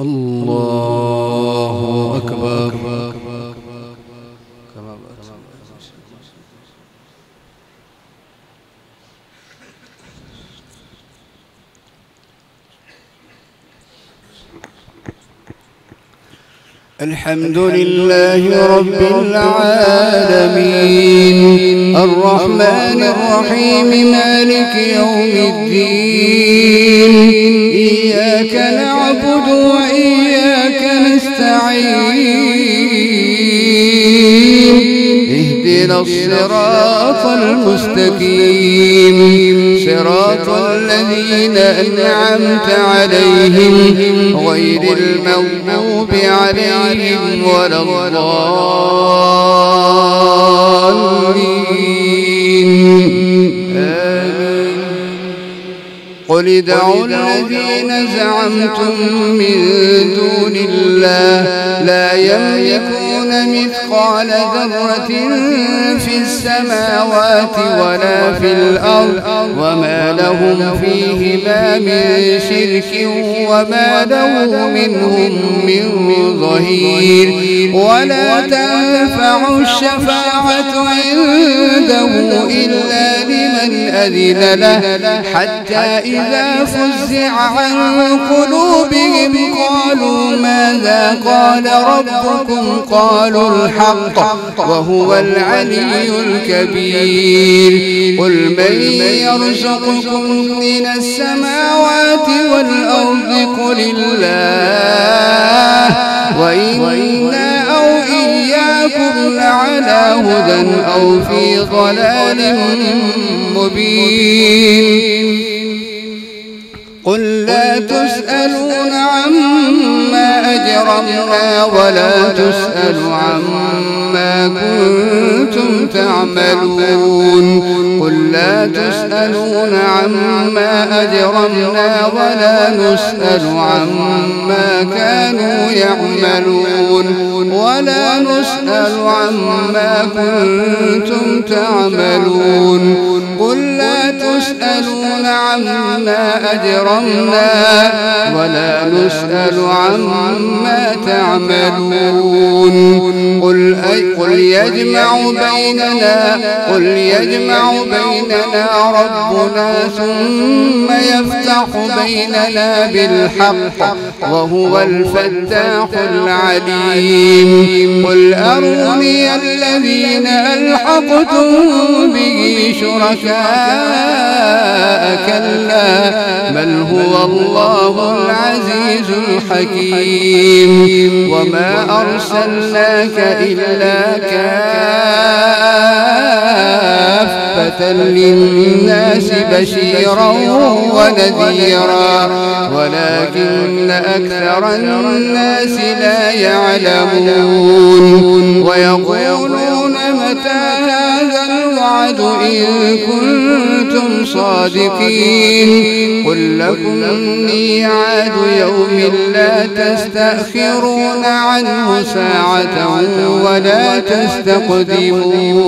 الله أكبر. الحمد لله رب العالمين الرحمن الرحيم مالك يوم الدين إياك نعبد وإياك نستعين اهدنا الصراط المستقيم صراط الذين أنعمت عليهم غير المغضوب عليهم ولا الضالين آمين. قل ادعوا الذين زعمتم من دون الله لا يملكون مثقال ذرة في السماوات ولا في الأرض وما لهم فيهما من شرك وما له منهم من ظهير ولا تنفع الشفاعة عنده إلا لمن أذن له حتى إذا فزع عن قلوبهم قالوا ماذا قال ربكم قالوا الحق وهو العلي الكبير. قل من يرزقكم من السماوات والأرض قل الله وإنا أو إياكم لعلى هدى أو في ضلال مبين. قل لا تسألون عما أجرمنا ولا تسأل عما كنتم تعملون. قل لا تسألون عما أجرمنا ولا نسأل عما كانوا يعملون ولا نسأل عما كنتم تعملون. قل لا تسألون عما أجرمنا ولا نسأل عما تعملون. قل يجمع بيننا ربنا ثم يفتح بيننا بالحق وهو الفتاح العليم. قل أروني الذين ألحقتم به شركاء كلا بل هو الله العزيز الحكيم. وما أرسلناك إلا كافة للناس بشيرا ونذيرا ولكن أكثر الناس لا يعلمون. ويقولون متى هذا الوعد إن كنتم صادقين. قل لكم ميعاد يوم لا تستأخرون عنه ساعة ولا تستقدمون.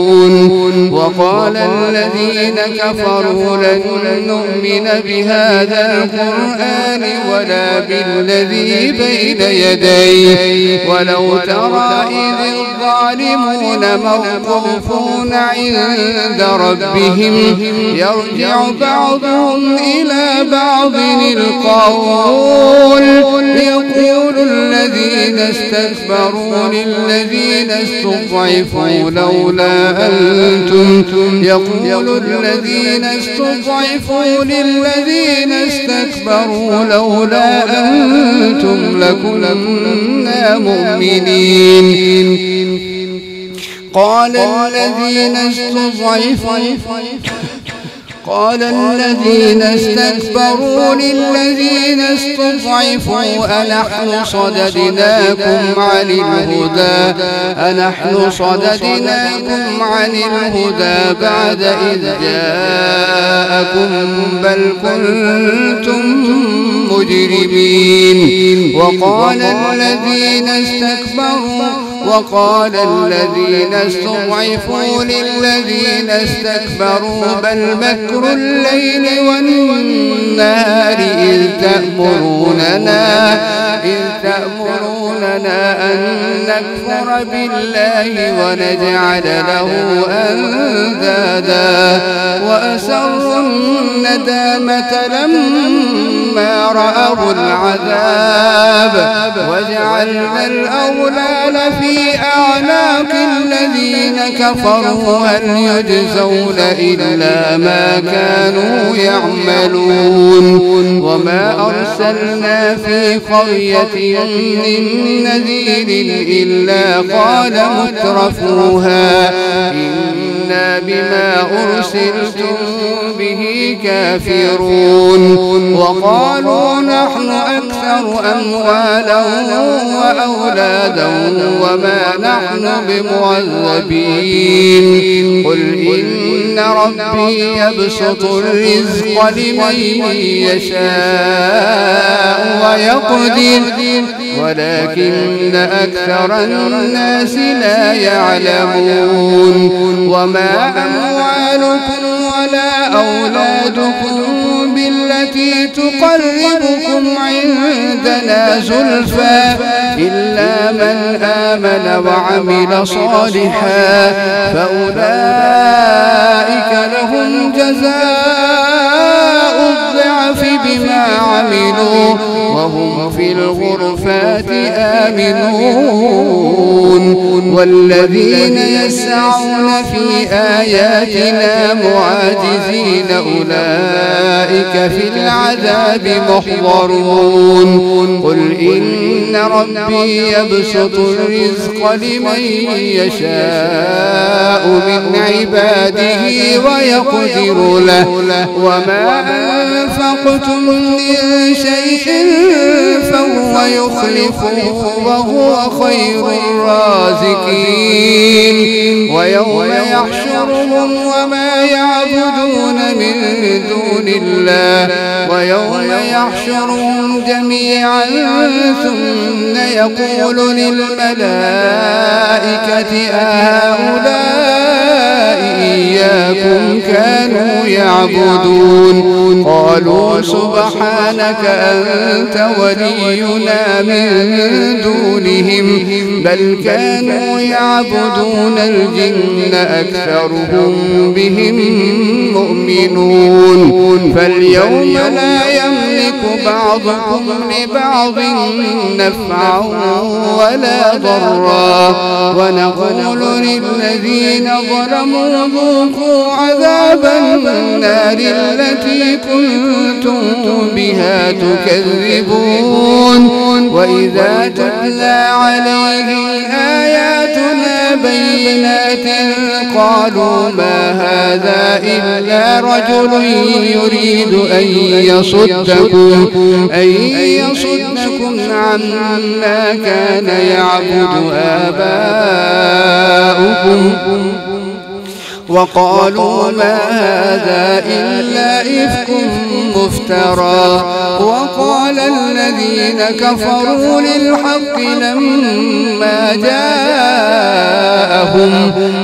وقال الذين كفروا لن نؤمن بهذا القرآن ولا بالذي بين يديه ولو ترى إذ الظالمون موقوفون عند ربهم يرجع بعضهم إلى بعض القول يقول الذين استكبروا للذين استضعفوا لولا أنتم يقول الذين استضعفوا للذين استكبروا لولا أنتم لكنا مؤمنين. قال الذين استكبروا للذين استضعفوا أنحن صددناكم عن الهدى بعد إذ جاءكم بل كنتم مجرمين. وقال وقال الذين استضعفوا للذين استكبروا بل مكر الليل والنهار إذ تأمروننا أن نكفر بالله ونجعل له أندادا وأسروا الندامة لما رأوا العذاب وجعلنا الأغلال في أعناق الذين كفروا هل يجزون إلا ما كانوا يعملون وما أرسلنا في قرية من نذير إلا قال مترفوها إنا بما أرسلتم به كافرون وقالوا نحن أكثر أموالا وأولادا وما نحن بمعذبين قل إن ربي يبسط الرزق لمن يشاء ويقدر ولكن أكثر الناس لا يعلمون وما أموالكم ولا أولادكم بالتي تقربكم عندنا زلفى إلا من آمن وعمل صالحا فأولئك لهم جزاء الضعف بما عملوا وهم في الغرفات آمنون والذين يسعون في آياتنا معاجزين أولئك في العذاب محضرون قل إن ربي يبسط الرزق لمن يشاء من عباده ويقدر له وما أنفقتم من شيء فهو يخلفه وهو خير الرازقين ويوم يحشرهم وما يعبدون من دون الله ويوم يحشرهم جميعا ثم يقول للملائكة أهؤلاء إياكم كانوا يعبدون قالوا سبحانك أنت ولينا من دونهم بل كانوا يعبدون الجن أكثرهم بهم مؤمنون فاليوم لا يملك بعضكم لبعض نفعا ولا ضرا ونقول للذين ظلموا ذوقوا عذاب النار التي كنتم بها تكذبون وإذا تتلى عليهم آياتنا بينات قالوا ما هذا إلا رجل يريد أن يصدكم عما كان يعبد آباؤكم وقالوا ما هذا إلا إفك مفترى وقال الذين كفروا للحق لما جاءهم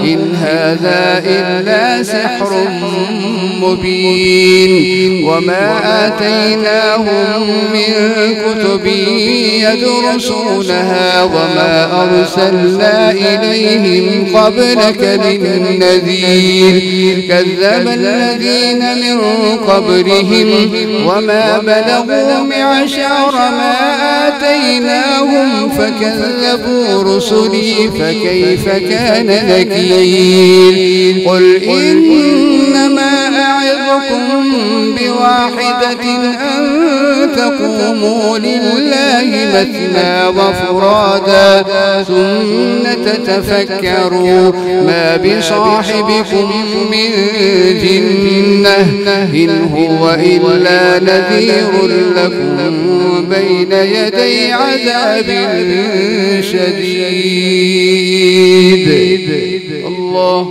إن هذا إلا سحر مبين وما آتيناهم من كتب يدرسونها وما أرسلنا إليهم قبلك من نذير كذب الذين من قبلهم وما بلغوا معشار ما آتيناهم فكذبوا رسلي فكيف كان نكير قل إنما أعظكم بواحدة أن تقوموا لله مثنى وفرادا ثم تتفكروا ما بصاحبكم من جنة إن هو إلا نذير لكم بين يدي عذاب شديد الله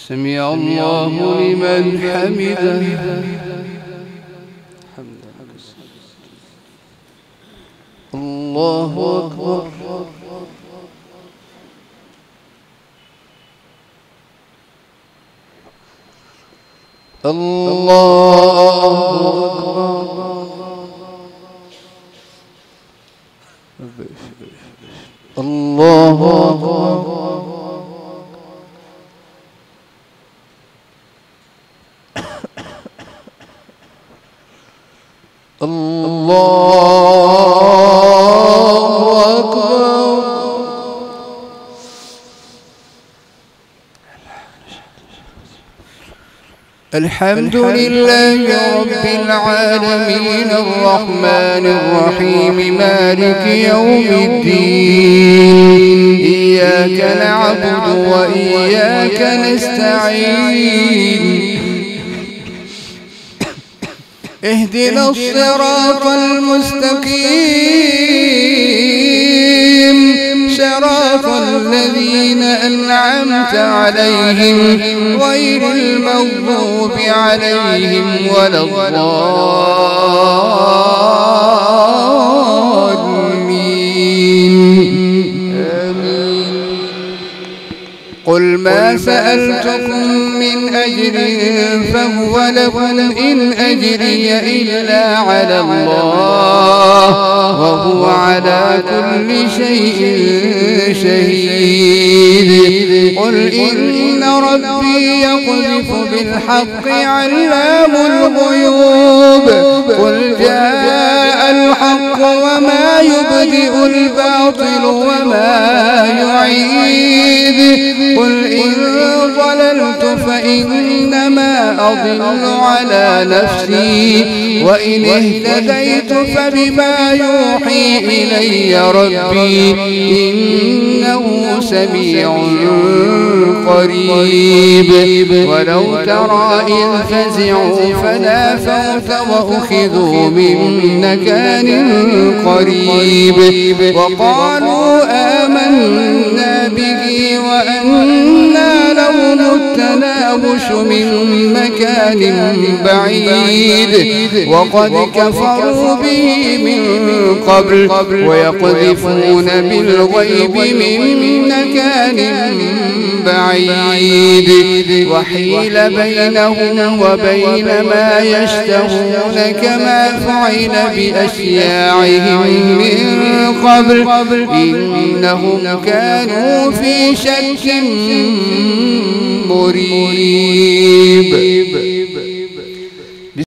سمع الله لمن حمده. الله أكبر. الله الحمد لله رب العالمين الرحمن الرحيم مالك يوم الدين إياك نعبد وإياك نستعين اهدنا الصراط المستقيم صراط الذين أنعمت عليهم غير المغضوب عليهم ولا الضالين. آمين. قل ما سألتكم من أجر فهو لكم إن أجري إلا على الله وهو على كل شيء شهيد. قل إن ربي يقذف بالحق علام الغيوب. قل جاء الحق وما يبدئ الباطل وما يعيد. قل إن ضللت فإنما أضل على نفسي وإن اهتديت فبما يوحي إلي ربي إنه سميع قريب. ولو ترى إذ فزعوا فلا فوت وأخذوا من مكان قريب وقالوا آمنا به وأنى لهم التناوش من مكان بعيد وقد كفروا به من قبل ويقذفون بالغيب من مكان بعيد وحيل بينهم وبين ما يشتهون كما فعل بأشياعهم من قبل إنهم كانوا في شك مريب.